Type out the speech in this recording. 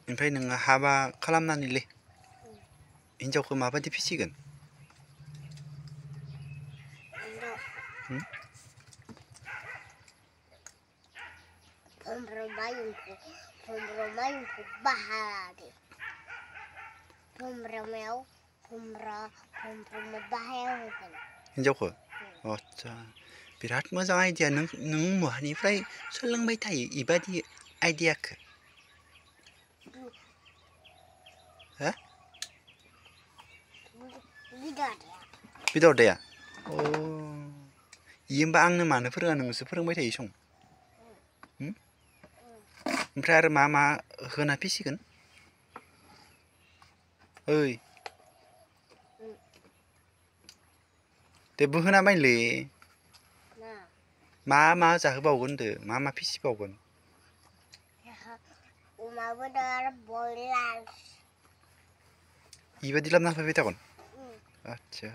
ओमफ्राय नोङो हाबा खालामनानैलै हिनजावखौ माबायदि फिसिगोन? Pembermainku bahaya. Bahaya mungkin. हिनजावखौ आदसा बिराद मोजां आइडिया नों बहानिफ्राय सोलोंबाय थायो इबादि आइडियाखौ हो बिदावदाया अ इयो होमबा आंनो मानो फोरोङा नोंसो फोरोंबाय थायो सं ओमफ्राय आरो मा होना फिसिगोन ओइ जेबो होना मायलै मा जाहोबावगोन होनदो मा फिसिबावगोन अमा बेदर बयलार इबादि लाबोना होफैबाय थागोन आदसा